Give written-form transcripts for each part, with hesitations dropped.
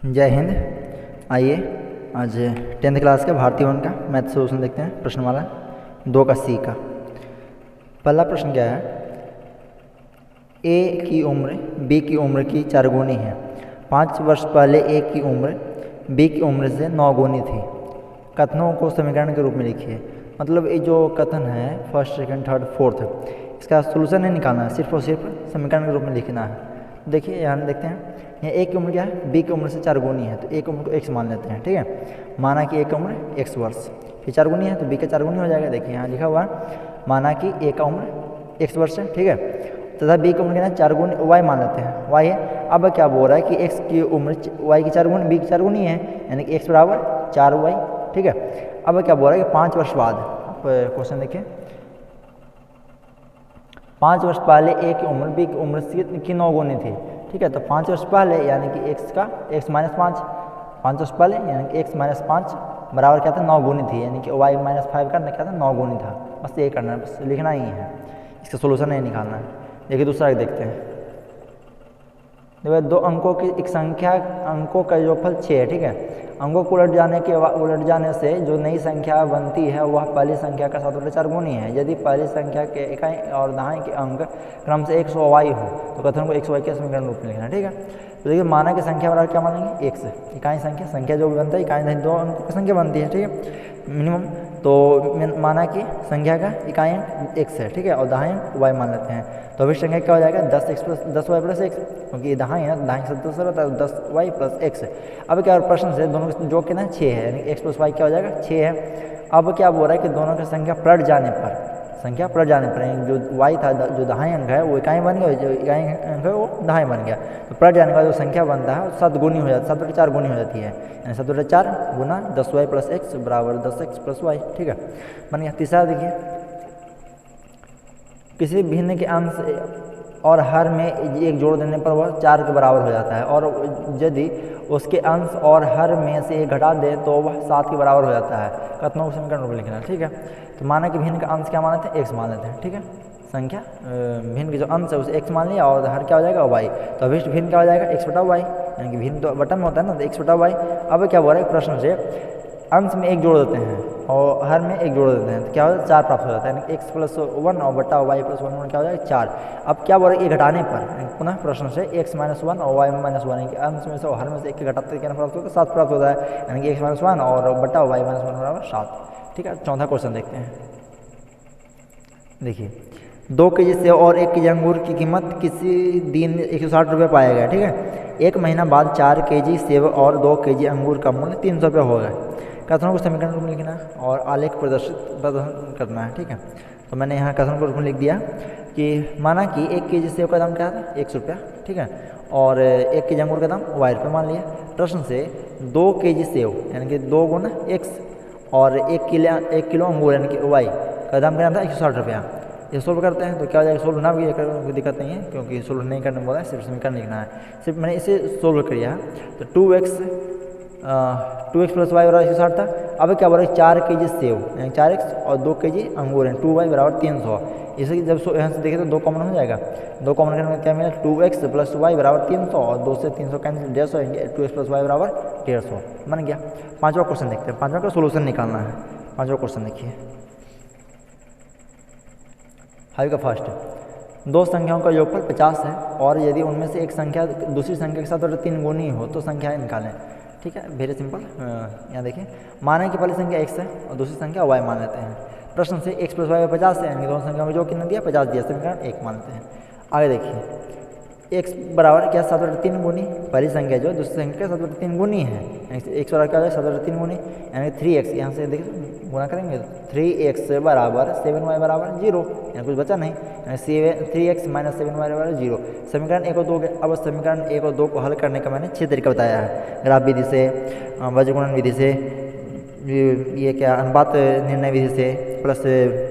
जय हिंद। आइए आज 10th क्लास का भारतीय वन का मैथ सोल्यूशन देखते हैं। प्रश्नमाला 2 का सी का पहला प्रश्न क्या है। ए की उम्र बी की उम्र की 4 गुनी है। 5 वर्ष पहले ए की उम्र बी की उम्र से 9 गुनी थी। कथनों को समीकरण के रूप में लिखिए। मतलब ये जो कथन है फर्स्ट सेकंड थर्ड फोर्थ, इसका सोल्यूशन नहीं निकालना है, सिर्फ और सिर्फ समीकरण के रूप में लिखना है। देखिए यहाँ देखते हैं, यहाँ ए की उम्र क्या है, बी की उम्र से 4 गुनी है, तो ए की उम्र को x मान लेते हैं। ठीक है, माना कि ए की उम्र x वर्ष, फिर 4 गुनी है तो बी का 4 गुनी हो जाएगा। देखिए यहाँ लिखा हुआ है, माना कि ए का उम्र x वर्ष है, ठीक है, तथा बी की उम्र क्या है 4 गुनी y मान लेते हैं, y है। अब क्या बोल रहा है कि x की उम्र y की 4 गुनी बी की 4 गुनी है, यानी कि x बराबर 4y। ठीक है, अब क्या बोल रहा है कि 5 वर्ष बाद, आप क्वेश्चन देखिए, 5 वर्ष पहले ए की उम्र बी की उम्र की 9 गुनी थी। ठीक है, तो 5 वर्ष पहले यानी कि x का x माइनस 5, 5 वर्ष पहले यानी कि x माइनस 5 बराबर क्या था 9 गुनी थी, यानी कि y माइनस 5 करना क्या था 9 गुनी था। बस ये करना है, बस लिखना ही है, इसका सोल्यूशन नहीं निकालना है। देखिए दूसरा एक देखते हैं। देखो 2 अंकों की एक संख्या, अंकों का योगफल 6 है। ठीक है, अंकों को उलट जाने से जो नई संख्या बनती है वह पहली संख्या का 7/4 गुनी है। यदि पहली संख्या के इकाई और दहाई के अंक क्रम से 100y हो तो कथन को 100y के समीकरण रूप में लिखना है। ठीक है, तो देखिए माना की संख्या बराबर क्या मानेंगे x, इकाई संख्या जो भी बनता है इकाई 2 अंकों की संख्या बनती है। ठीक है, मिनिमम, तो माना कि संख्या का इकाई x है। ठीक है, और दहाई y मान लेते हैं, तो अभी संख्या क्या हो जाएगा 10y प्लस x, क्योंकि दहाई है, दहाई से 10 रहता है, 10y प्लस x। अब क्या प्रश्न से दोनों जो कितना 6 है, यानी x प्लस y क्या हो जाएगा 6 है। अब क्या बोल रहा है कि दोनों की संख्या पलट जाने पर, जो y था, जो दहाई अंक है वो इकाई बन गया, जो इकाई अंक है वो दहाई बन गया, तो पलट जाने का जो संख्या बनता है 7 गुनी हो जाती है, 7/4 गुनी हो जाती है, यानी 7/4 गुना 10y प्लस x बराबर 10x प्लस y। ठीक है, बन गया। तीसरा देखिए, किसी भिन्न के अंश और हर में एक जोड़ देने पर वह 4 के बराबर हो जाता है, और यदि उसके अंश और हर में से एक घटा दे तो वह 7 के बराबर हो जाता है। कथनों को समीकरण रूप में लिखना है। ठीक है, तो माना कि भिन्न का अंश क्या मान लेते हैं, x मान लेते हैं। ठीक है, संख्या भिन्न की जो अंश है उसे x मान लिया, और हर क्या हो जाएगा y, तो अभिष्ट भिन्न क्या हो जाएगा x/y, यानी कि भिन्न तो बटन में होता है ना, तो x/y। अब क्या बोल रहा है प्रश्न से, अंश में 1 जोड़ देते हैं और हर में 1 जोड़ देते हैं, तो क्या हो जाता है 4 प्राप्त हो जाता है, यानी x प्लस 1 और बटा y प्लस 1 क्या हो जाएगा 4। अब क्या बोल रहा है, ये घटाने पर, पुनः प्रश्न से x माइनस 1 और y माइनस 1, कि अंश में से और हर में से 1 के घटाते क्या प्राप्त होगा 7 प्राप्त होता है, यानी कि x माइनस 1 और बटा y माइनस 1 बराबर 7। ठीक है, चौथा क्वेश्चन देखते हैं। देखिए 2 केजी सेब और 1 केजी अंगूर की कीमत किसी दिन 160 रुपये पाया गया। ठीक है, 1 महीना बाद 4 केजी सेब और 2 केजी अंगूर का मूल्य 300 रुपये हो गया। कथनों को समीकरण रूप में लिखना है और आलेख प्रदर्शन करना है। ठीक है, तो मैंने यहाँ कथन को रूप में लिख दिया कि माना कि 1 केजी सेब का दाम क्या था 100 रुपया। ठीक है, और 1 केजी अंगूर का दाम y रुपये मान लिया। प्रश्न से 2 केजी सेब यानी कि 2 गुना x और 1 किलो अंगूर यानी कि y का दाम क्या था 160 रुपया। ये सोल्व करते हैं तो क्या हो जाएगा, सोल्व ना भी कोई दिक्कत नहीं है, क्योंकि सोल्व नहीं करने बोला है, सिर्फ समीकरण लिखना है। सिर्फ मैंने इसे सोल्व किया, तो 2x प्लस y बराबर 160 था। अब क्या बोल रहा है 4 केजी सेब यानी 4x और 2 केजी अंगूर हैं 2y बराबर 300। इसे जब यहाँ से देखें तो 2 कॉमन हो जाएगा, 2 कॉमन करने में क्या मिला 2x प्लस y बराबर 300 और 2 से 300 कैंसिल 150 होंगे, 2x प्लस y बराबर 150 बन गया। पाँचवा क्वेश्चन देखते हैं, पाँचवा का सोल्यूशन निकालना है। पाँचवा क्वेश्चन देखिए, हाई का फर्स्ट, 2 संख्याओं का योगफल 50 है और यदि उनमें से एक संख्या दूसरी संख्या के साथ और 3 गुनी हो तो संख्याएं निकालें। ठीक है, वेरी सिंपल। यहाँ देखिए, माना कि पहली संख्या x है और दूसरी संख्या y मान लेते हैं। प्रश्न से x प्लस y 50 है, यानी दोनों संख्या में जो कितना दिया 50 दिया, समीकरण 1 मान लेते हैं। आगे देखिए, x बराबर क्या 7/3 गुनी, पहली संख्या जो दूसरी संख्या 7/3 गुनी है, यानी x बराबर क्या हो जाएगा 7/3 गुनी, यानी 3x, यहाँ से देखिए गुना करेंगे तो 3x बराबर 7y बराबर 0, यहाँ कुछ बचा नहीं, यानी 3x माइनस 7y बराबर 0। समीकरण 1 और 2 के, अब समीकरण 1 और 2 को हल करने का मैंने 6 तरीका बताया है, ग्राफ विधि से, वज्रगुणन विधि से, ये क्या अनुपात निर्णय विधि से, प्लस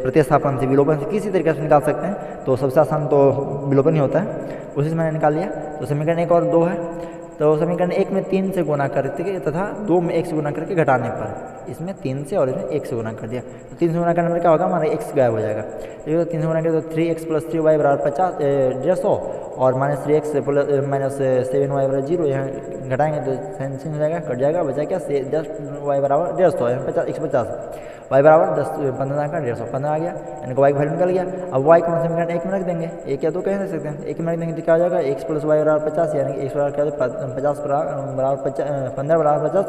प्रतिस्थापन से, विलोपन से, किसी तरीके से निकाल सकते हैं। तो सबसे आसान तो विलोपन ही होता है, उसी से मैंने निकाल लिया। तो समीकरण 1 और 2 है, तो समीकरण 1 में 3 से गुना करके तथा 2 में 1 से गुना करके घटाने पर इसमें 3 से और इसमें 1 से गुना कर दिया, तो 3 से गुना करने पर क्या होगा, हमारा x गायब हो जाएगा। तो 3 से गुना करें तो 3x + 3y बराबर 150 और -3x - 7y बराबर 0, यहाँ घटाएंगे तो साइन हो जाएगा, कट जाएगा, बचा क्या 10y बराबर 150, 150 y बराबर 10 15 का 150 15 आ गया, यानी कि y का वैल्यू निकल गया। अब y को समीकरण 1 में रख देंगे, एक या दो कह सकते हैं, 1 में रख देंगे तो क्या हो जाएगा, x + y बराबर 50, यानी कि x बराबर क्या हो जाएगा 50 बराबर 15 बराबर 50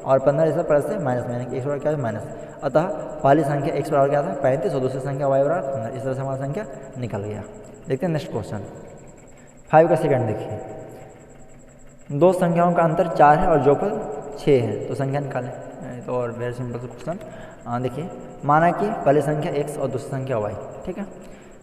और 15 इस पर से माइनस में, यानी कि x बराबर क्या है माइनस। अतः पहली संख्या x बराबर क्या था 35 और दूसरी संख्या y बराबर 15, इस तरह से हमारा संख्या निकल गया। देखते हैं नेक्स्ट क्वेश्चन 5 का सेकंड देखिए, दो संख्याओं का अंतर 4 है और जोड़फल 6 है, तो संख्या निकालें। तो और वेरी सिंपल सा क्वेश्चन देखिए, माना कि पहली संख्या x और दूसरी संख्या y, ठीक है।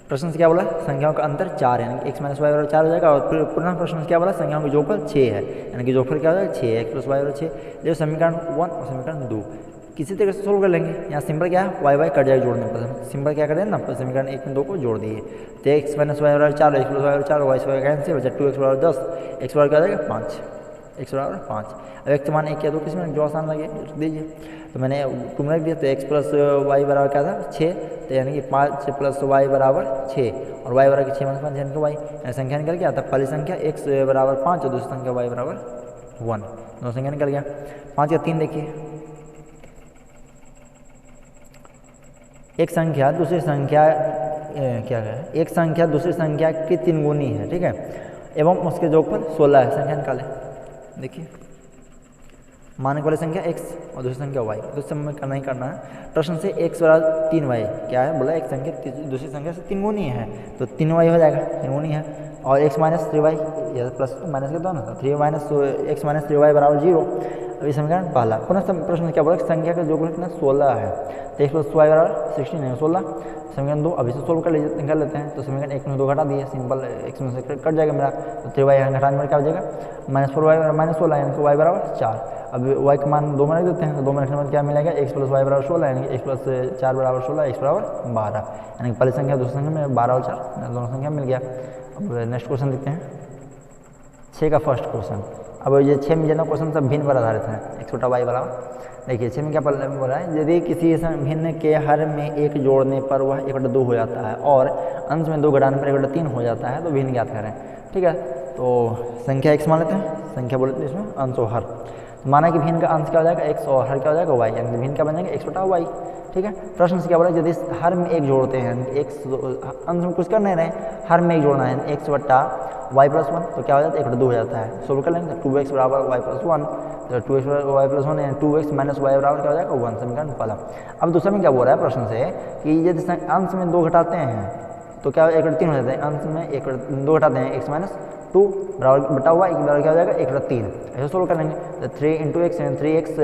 प्रश्न से क्या बोला, संख्याओं का अंतर 4 है, यानी कि x - y बराबर 4 हो जाएगा, और फिर पुनः प्रश्न से क्या बोला, संख्याओं का जोड़फल 6 है, यानी कि जोड़फल क्या हो जाएगा 6 x + y बराबर 6। जो समीकरण 1 और समीकरण 2 किसी तरीके से सोल्व कर लेंगे। यहाँ सिंपल क्या है, y कट जाएगा जोड़ने पर, सिंपल क्या करें ना, समीकरण 1 में 2 को जोड़ दिए, तो x - y बराबर 4, x + y बराबर 4, y से कैंसिल, बचा 2x बराबर 10, x बराबर क्या हो जाएगा 5, x बराबर 5। अब x मान 1 या 2 किसी में जो आसान लगे दीजिए, तो मैंने 2 में रख दिया, तो x + y बराबर क्या था 6, तो यानी कि 5 + y बराबर 6 और y बराबर 6 - 5 यानी कि y, संख्या निकल गया। तब पहली संख्या x बराबर 5 और दूसरी संख्या y बराबर 1, दोनों संख्या निकल गया। 5 का 3 देखिए, एक संख्या दूसरी संख्या क्या है, एक संख्या दूसरी संख्या की 3 गुनी है, ठीक है, एवं उसके जोड़फल 16 है, संख्या निकालें। देखिए मानक वाली संख्या x और दूसरी संख्या y, दूसरे में करना ही करना है। प्रश्न से x बराबर 3y क्या है, बोला एक संख्या दूसरी संख्या से 3 गुनी है, तो 3y हो जाएगा, 3 गुनी है, और x - 3y या प्लस माइनस के दोनों, 3 x - 3y बराबर 0। अभी समीकरण पहला, पुनः प्रश्न क्या बोला, संख्या का जोड़फल कितना 16 है, तो x + y बराबर 16 है 16। समीकरण 2 अभी से सोल्व कर लेते हैं, तो समीकरण 1 में 2 घटा दिए, सिंपल x में से कट जाएगा मेरा, तो 3y यहाँ घटाने में क्या हो जाएगा -4y -16, यानी कि y बराबर 4। अब y का मान 2 में रख देते हैं, तो 2 में रखने में क्या मिलेगा, x + y बराबर 16, यानी कि x + 4 बराबर 16, x बराबर 12, यानी कि पहली संख्या दूसरी संख्या में 12 और 4 दोनों संख्या मिल गया। अब नेक्स्ट क्वेश्चन देखते हैं 6 का फर्स्ट क्वेश्चन। अब ये 6 में जितना क्वेश्चन सब भिन्न पर आधारित है, x छोटा y बराबर, देखिए 6 में क्या बोल रहा है, यदि किसी भिन्न के हर में 1 जोड़ने पर वह 1/2 हो जाता है और अंश में 2 घटाने पर 1/3 हो जाता है, तो भिन्न ज्ञात करें, ठीक है। तो संख्या x मान लेते हैं, संख्या बोल लेते हैं इसमें अंश और हर, तो माना कि भिन्न का अंश क्या हो जाएगा x और हर क्या हो जाएगा y, यानी कि भिन्न क्या बन जाएगा x छोटा y, ठीक है। प्रश्न से क्या बोला, यदि हर में 1 जोड़ते हैं, x अंश में कुछ कर नहीं रहे, हर में 1 जोड़ना है, x बट्टा y + 1, तो क्या हो जाता है 1/2 हो जाता है, सोल्व कर लेंगे, तो 2x बराबर y + 1, तो 2x y + 1 यानी 2x - y बराबर क्या हो जाएगा 1, समीकरण पहला। अब दूसरा में क्या बोल रहा है प्रश्न से कि यदि अंश में 2 घटाते हैं तो क्या 1/3 हो जाता है, अंश में 2 घटाते हैं, x - 2 बराबर बटा y बराबर क्या हो जाएगा 1/3, ऐसे सोल्व कर लेंगे, तो 3 × x यानी 3x -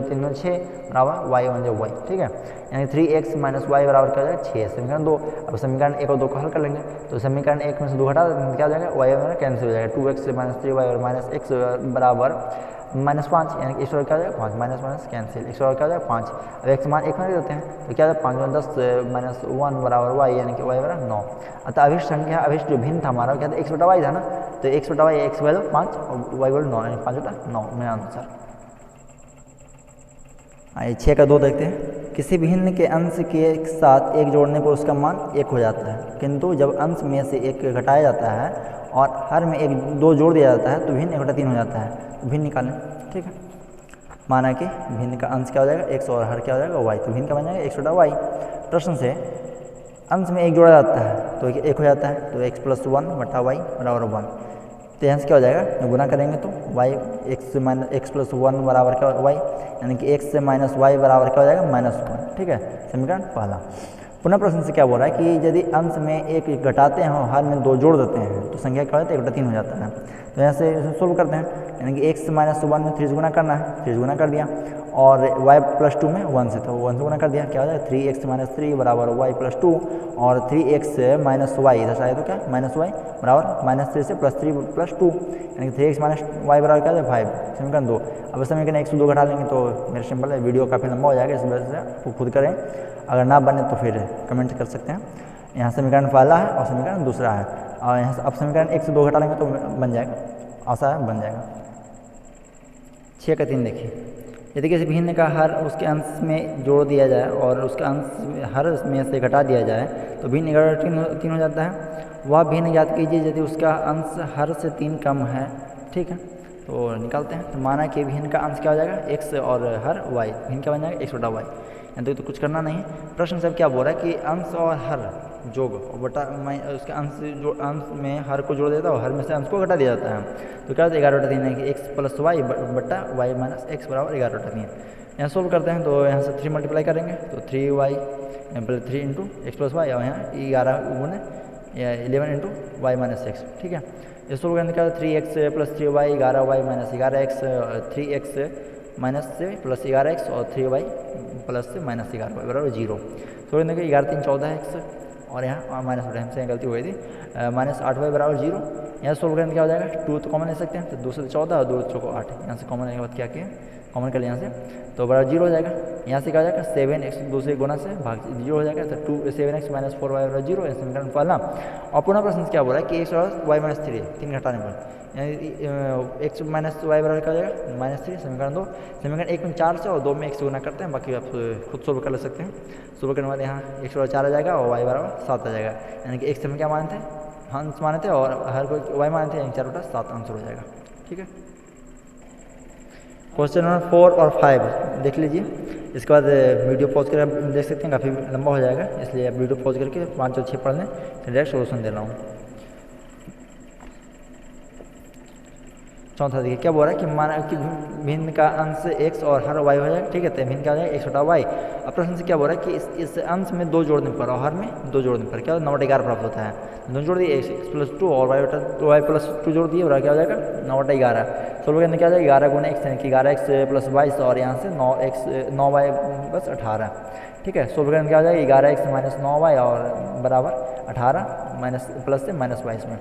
3 × 6 बराबर y बन जाए y, ठीक है, यानी 3x - y बराबर क्या हो जाएगा 6, समीकरण 2। अब समीकरण 1 और 2 को हल कर लेंगे, तो समीकरण 1 में से 2 घटा देते हैं, क्या हो जाएगा y बराबर कैंसिल हो जाएगा, 2x - 3y और -x बराबर -5, यानी कि x बराबर क्या हो जाएगा 5, माइनस कैंसिल, x बराबर क्या हो जाएगा 5। अब x मान 1 में रख देते हैं, तो क्या हो जाएगा 5 × 10 - 1 बराबर y, यानी कि y बराबर 9। अतः अभिष्ट संख्या, अभिष्ट जो भिन्न था हमारा क्या था, x बटा y था ना, तो x बटा y, x वैल्यू 5 और y वैल्यू 9, यानी 5 बटा 9 मेरा आंसर। आइए 6 का 2 देखते हैं, किसी भिन्न के अंश के साथ 1 जोड़ने पर उसका मान 1 हो जाता है, किंतु जब अंश में से 1 घटाया जाता है और हर में 2 जोड़ दिया जाता है, तो भिन्न 1/3 हो जाता है, तो भिन्न निकालें, ठीक है। माना कि भिन्न का अंश क्या हो जाएगा x और हर क्या हो जाएगा y, तो भिन्न क्या बन जाएगा x बटा y। प्रश्न से अंश में 1 जोड़ा जाता है तो 1 हो जाता है, तो x + 1 बटा y बराबर 1, तो यहाँ से क्या हो जाएगा, गुना करेंगे तो y x + 1 बराबर क्या y, यानी कि x से -y बराबर क्या हो जाएगा -1, ठीक है, समीकरण पहला। पुनः प्रश्न से क्या बोल रहा है कि यदि अंश में 1 घटाते हैं और हर में 2 जोड़ देते हैं, तो संख्या क्या हो जाता है 1/3 हो जाता है, तो यहाँ से सोल्व करते हैं, यानी कि x - 1 में 3 से गुना करना है, 3 से गुना कर दिया, और y + 2 में 1 से, तो 1 से गुना कर दिया, क्या हो जाएगा 3x - 3 बराबर y + 2, और 3x - y इधर से आए तो क्या -y बराबर -3 से +3 + 2, यानी कि 3x - y बराबर क्या है 5, समीकरण 2। अब समीकरण 1 से 2 घटा लेंगे तो मेरा सिंपल है, वीडियो काफ़ी लंबा हो जाएगा, इस वजह से आपको खुद करें, अगर ना बने तो फिर कमेंट कर सकते हैं। यहाँ समीकरण पहला है और समीकरण दूसरा है, और यहाँ से अब समीकरण 1 से 2 घटा लेंगे तो बन जाएगा आसान बन जाएगा। 6 का 3 देखिए, यदि किसी भिन्न का हर उसके अंश में जोड़ दिया जाए और उसका अंश हर में से घटा दिया जाए तो भिन्न 11/3 हो जाता है। वह भिन्न ज्ञात कीजिए यदि उसका अंश हर से 3 कम है। ठीक है, तो निकालते हैं। तो माना कि भिन्न का अंश क्या हो जाएगा, x और हर y, भिन्न क्या बन जाएगा x/y। यहाँ तक तो कुछ करना नहीं है। प्रश्न सब क्या बोल रहा है कि अंश और हर जोग और बटा उसके अंश में हर को जोड़ देता है और हर में से अंश को घटा दिया जाता है। तो क्या होता है 11/3 है कि x + y बटा y - x = 11/3। यहाँ सोल्व करते हैं तो यहाँ से 3 मल्टीप्लाई करेंगे तो 3y + 3 × x + y और यहाँ 11 × y - x। ठीक है, ये सोल्व करने का 3x + 3y 11y - 11x 3x - 11x और 3y + -11y बराबर 0। सोल्व करने का 11 3 14x और यहाँ -8 हमसे गलती हो गई थी -8y बराबर 0। यहाँ सोल्व करने क्या हो जाएगा, 2 तो कॉमन ले सकते हैं तो 2 से 14 और 2 चौको 8, यहाँ से कॉमन लेने के बाद क्या किया, कॉमन कर लिया यहाँ से तो बराबर 0 हो जाएगा। यहाँ से क्या हो जाएगा 7x दूसरे गुना से भाग 0 हो जाएगा तो 7x - 4y बराबर 0 है समीकरण पहला। और पुनः प्रश्न क्या बोला है कि x और y - 3 3 घटाने पर x - y बराबर क्या हो जाएगा -3 समीकरण 2। समीकरण 1 में 4 से और 2 में 1 से गुना करते हैं, बाकी आप खुद सोल्व कर ले सकते हैं। सोल्व करने के बाद यहाँ x बराबर 4 आ जाएगा और y बराबर 7 आ जाएगा, यानी कि x से हम क्या मानते हैं अंश माने थे और हर को y मानते हैं, 4/7 आंसर हो जाएगा। ठीक है, क्वेश्चन नंबर 4 और 5 देख लीजिए। इसके बाद वीडियो पॉज कर आप देख सकते हैं, काफ़ी लंबा हो जाएगा इसलिए आप वीडियो पॉज करके 5 और 6 पढ़ लें, डायरेक्ट सोल्यूशन दे रहा हूँ। चौथा देखिए क्या बोल रहा है कि माना कि भिन्न का अंश x और हर y हो जाएगा। ठीक है, तो भिन्न क्या हो जाएगा x/y। अब प्रश्न से क्या बोल रहा है कि इस अंश में 2 जोड़ने पर और हर में 2 जोड़ने पर क्या 9/11 प्राप्त होता है। 2 जोड़ दिए x + 2 और y + 2 जोड़ दिए और क्या हो जाएगा 9/11। सोल्व करने क्या हो जाएगा 11 × x यानी कि 11x + 22 और यहाँ से 9y + 18। ठीक है, सोल्व करने क्या हो जाएगा 11x - 9y और बराबर 18 प्लस से -22 में।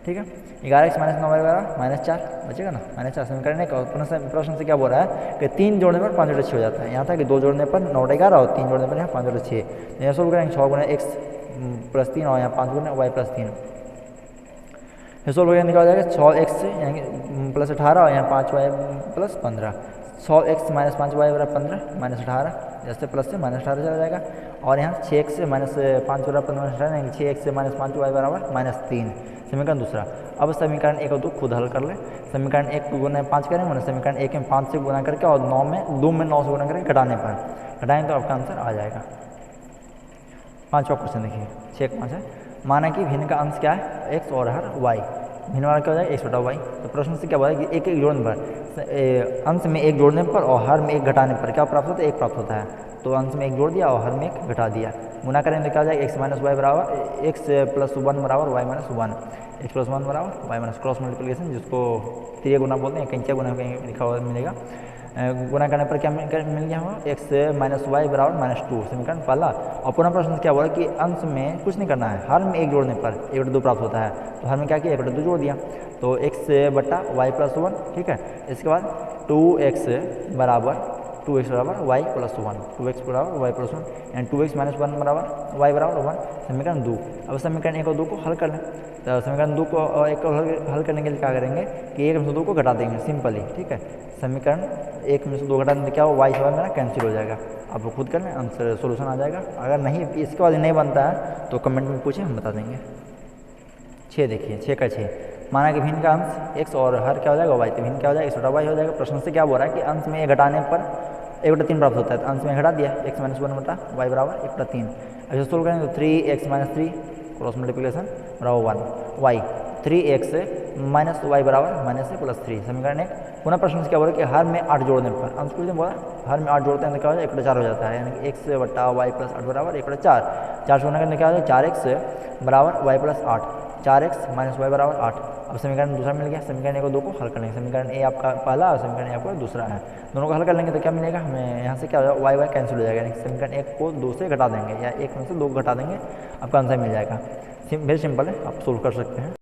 ठीक है, 11x - 9y बराबर -4 बचेगा ना, -4 समीकरण 1। और प्रश्न से क्या बोल रहा है कि 3 जोड़ने पर 5/6 हो जाता है। यहाँ था कि 2 जोड़ने पर 9/11 और 3 जोड़ने पर यहाँ 5/6। यहाँ सोल्व करेंगे 6 × x + 3 और यहाँ 5 × y + 3। ये सोल्व करने क्या हो जाएगा 6x यानी +18 और यहाँ 5y + 15। 6x - 5y बराबर 15 -18, जैसे प्लस से -18 चला जाएगा। और यहाँ 6x - 5 बराबर 15 यानी 6x - 5y बराबर -3 समीकरण दूसरा। अब समीकरण 1 और 2 खुद हल कर ले। समीकरण 1 को गुना 5 करें मैंने समीकरण 1 में 5 से गुना करके और 2 में 9 से गुना करके घटाने पर घटाएंगे तो आपका आंसर आ जाएगा। 5वां क्वेश्चन देखिए 6 5 है। माना कि भिन्न का अंश क्या है x और हर y, भिन्न वाला क्या हो जाएगा x/y। तो प्रश्न से क्या बोला कि एक जोड़ने पर अंश में 1 जोड़ने पर और हर में 1 घटाने पर क्या प्राप्त होता है 1 प्राप्त होता है। तो अंश में 1 जोड़ दिया और हर में 1 घटा दिया, गुना करेंगे तो क्या हो जाएगा x - y बराबर x + 1 बराबर y - 1 x + 1 बराबर y - क्रॉस मल्टीप्लिकेशन जिसको त्रिय गुना बोलते हैं, कैंचिया गुना कहीं लिखा हुआ मिलेगा। गुना करने पर क्या मिल गया होगा x - y बराबर -2 समीकरण पहला। और पुनः प्रश्न क्या बोला कि अंश में कुछ नहीं करना है, हर में 1 जोड़ने पर 1/2 प्राप्त होता है। तो हर में क्या किया 1/2 जोड़ दिया तो x/y + 1। ठीक है, इसके बाद 2x बराबर y + 1 2x बराबर y + 1 एंड 2x - 1 बराबर y बराबर 1 समीकरण 2। अब समीकरण 1 और 2 को हल कर लें तो समीकरण 2 को और 1 को हल करने के लिए क्या करेंगे कि 1 में से 2 को घटा देंगे सिंपली। ठीक है, समीकरण 1 में से 2 घटा देंगे क्या हो y से y मेरा कैंसिल हो जाएगा। आप वो खुद कर लें, आंसर सोल्यूशन आ जाएगा। अगर नहीं इसके बाद नहीं बनता है तो कमेंट में पूछें, हम बता देंगे। 6 देखिए 6 का 6। माना कि भिन्न का अंश x और हर क्या हो जाएगा y, तो भिन्न क्या हो जाएगा x/y हो जाएगा। प्रश्न से क्या बोल रहा है कि अंश में घटाने पर 1/3 प्राप्त होता है। तो अंश में घटा दिया x - 1 बटा y बराबर 1/3। ऐसे सोल्व करेंगे तो 3x - 3 क्रॉस मल्टीप्लिकेशन बराबर 1 y 3x - y बराबर -+3 समीकरण 1। पुनः प्रश्न से क्या बोला कि हर में 8 जोड़ने पर अंश कुछ नहीं बोला, हर में 8 जोड़ते हैं तो क्या हो जाएगा 1/4 हो जाता है, यानी कि x बटा y + 8 बराबर 1/4। 4 से गुना करने क्या हो जाएगा 4x बराबर y + 8 4x - y बराबर 8। अब समीकरण दूसरा मिल गया। समीकरण 1 और 2 को हल कर लेंगे। समीकरण ए आपका पहला और समीकरण ए आपका दूसरा है, दोनों को हल कर लेंगे तो क्या मिलेगा हमें यहाँ से क्या हो जाएगा y कैंसिल हो जाएगा, यानी कि समीकरण 1 को 2 से घटा देंगे या 1 में से 2 घटा देंगे, आपका आंसर मिल जाएगा। वेरी सिंपल है, आप सोल्व कर सकते हैं।